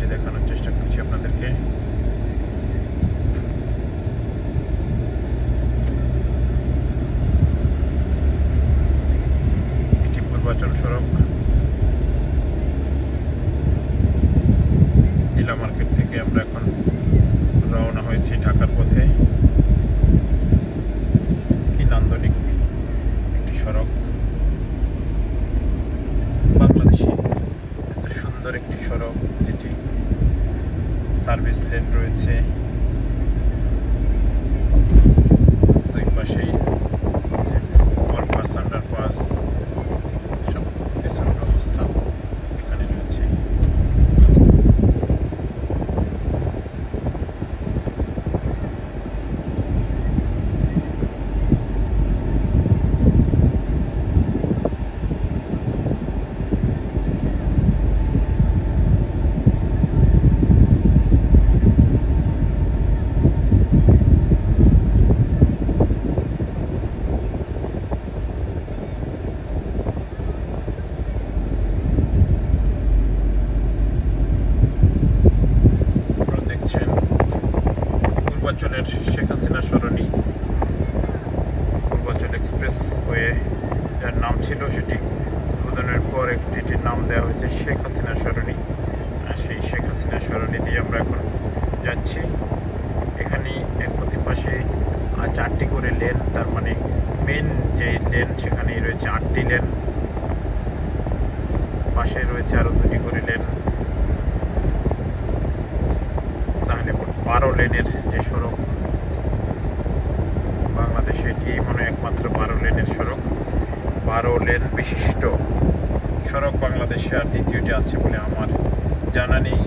বাড়িটি দেখানোর চেষ্টা করছি আপনাদেরকে। এটি পূর্বাচল সড়ক, জিলা মার্কেট থেকে আমরা এখন রওনা হয়েছি ঢাকার পথে। কি নান্দনিক একটি সড়ক, বাংলাদেশে এত সুন্দর একটি সড়ক যেটি সার্ভিস লেন রয়েছে, দুই পাশেই ওভারপাস, আন্ডারপাস, সব কিছুর ব্যবস্থা এখানে রয়েছে। পূর্বাচলের শেখ হাসিনা সরণি, পূর্বাচল এক্সপ্রেস ওয়ে যার নাম ছিল সেটি উদ্বোধনের পর একটির নাম দেওয়া হয়েছে শেখ হাসিনা সরণি। সেই শেখ হাসিনা সরণি দিয়ে আমরা এখন যাচ্ছি। এখানে এর প্রতি পাশে 4টি করে লেন, তার মানে মেন যে লেন সেখানেই রয়েছে 8টি লেন, পাশে রয়েছে আরও 2টি করে লেন, তাহলে 12 লেনের যে সড়ক বাংলাদেশে, এটি মনে হয় একমাত্র 12 লেনের সড়ক, 12 লেন বিশিষ্ট সড়ক বাংলাদেশে আর দ্বিতীয়টি আছে বলে আমার জানা নেই।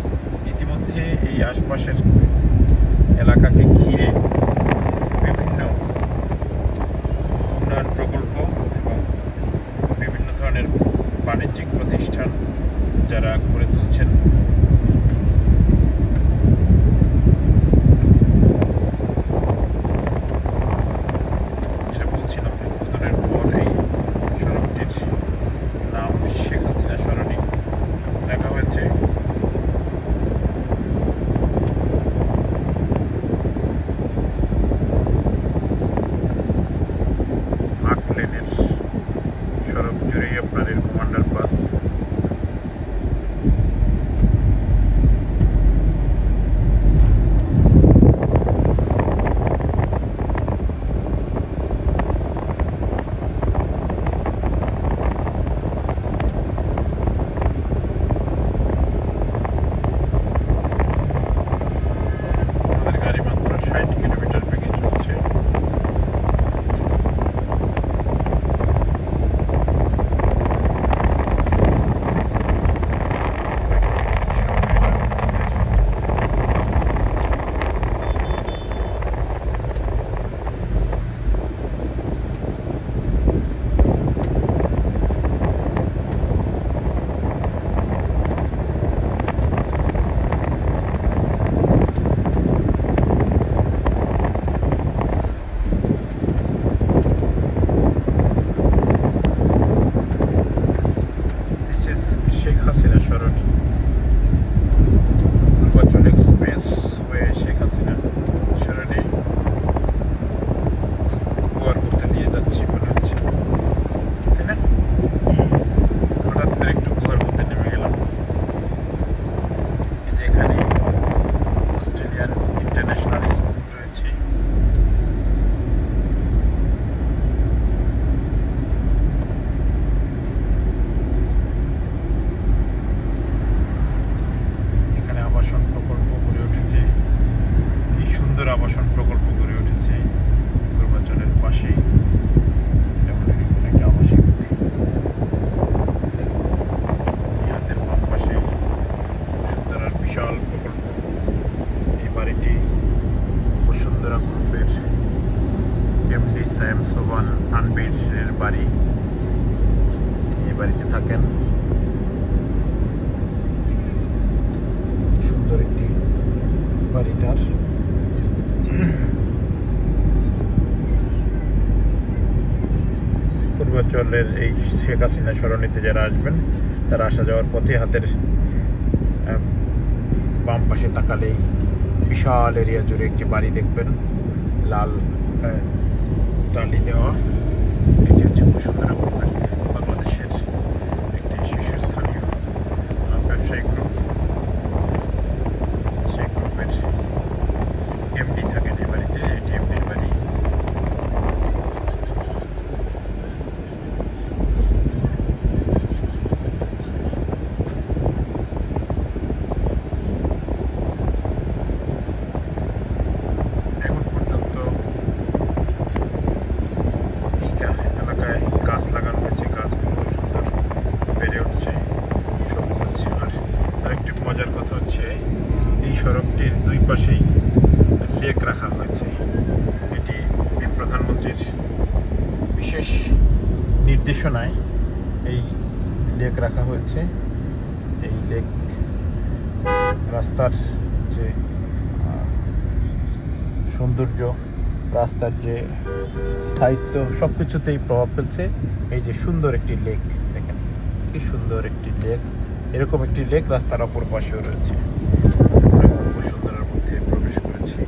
ইতিমধ্যে এই আশপাশের এলাকাকে ঘিরে বিভিন্ন উন্নয়ন প্রকল্প এবং বিভিন্ন ধরনের বাণিজ্যিক প্রতিষ্ঠান যারা গড়ে তুলছেন। আবাসন প্রকল্প গড়ে উঠেছে পূর্বাচলের পাশেই, যেমন একটি আবাসিক, হাতের বাম পাশে বসুন্ধরার বিশাল প্রকল্প। এই বাড়িটি বসুন্ধরা গ্রুপের এমডি সায়েম সোবান তানবীরের বাড়ি, এই বাড়িতে থাকেন। সুন্দর একটি বাড়িটার পূর্বাচলের এই শেখ হাসিনা সরণিতে যারা আসবেন তারা আসা যাওয়ার পথে হাতের বাম পাশে তাকালেই বিশাল এরিয়া জুড়ে একটি বাড়ি দেখবেন, লাল টালি দেওয়া। এটি হচ্ছে বসুন্ধরা গ্রুপের, বাংলাদেশের একটি শীর্ষস্থানীয় ব্যবসায়িক গ্রুপ। সেই গ্রুপের এমডি থাকেন এই বাড়িতে, এটি এমডির বাড়ি। এখন পর্যন্ত এই এলাকায় গাছ লাগানো হয়েছে, গাছগুলো সুন্দর বেড়ে উঠছে, সবুজ। আর আরেকটি মজার কথা হচ্ছে, এই সড়কটির দুই পাশেই লেক রাখা হয়েছে। এটি প্রধানমন্ত্রীর বিশেষ নির্দেশনায় এই লেক রাখা হয়েছে। এই লেক রাস্তার যে সৌন্দর্য, রাস্তার যে স্থায়িত্ব, সব কিছুতেই প্রভাব ফেলছে। এই যে সুন্দর একটি লেক দেখেন, কি সুন্দর একটি লেক। এরকম একটি লেক রাস্তার অপর পাশেও রয়েছে। বসুন্ধরার মধ্যে প্রবেশ করেছি।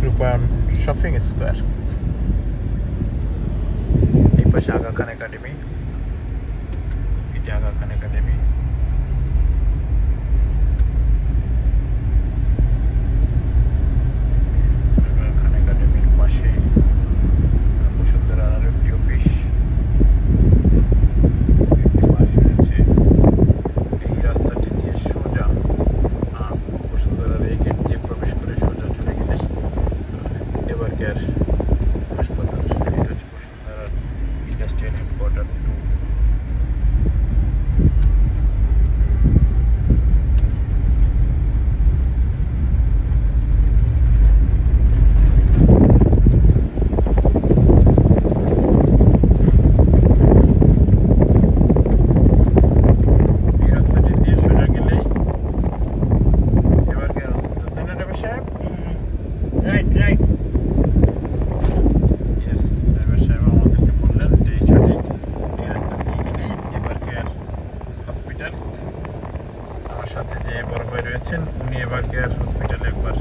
রূপায়ণ শপিং স্কোয়ার। এই পাশে আগা খান একাডেমি, এটি আগা খান একাডেমি। আগা খান একাডেমির পাশে বসুন্ধরার আরো একটি অফিস, একটি বাড়ি রয়েছে। এই রাস্তাটি দিয়ে সোজা বসুন্ধরার এই গেট দিয়ে প্রবেশ করে সোজা চলে গেলেই এবার কেয়ার হাসপাতাল। এটা হচ্ছে বসুন্ধরার ইন্ডাস্ট্রিয়াল হেডকোয়ার্টার 2। এই রাস্তাটি দিয়ে সোজা গেলেই এবার কেয়ার হাসপাতাল, তাই না ড্রাইভার সাহেব? Right right. ইয়েস, ড্রাইভার সাহেব আমাদেরকে বললেন যে এই সঠিক এই রাস্তা দিয়ে গেলেই এবার কেয়ার হসপিটাল। আমার সাথে যে বড় ভাই রয়েছেন, উনি এবার কেয়ার হসপিটালে একবার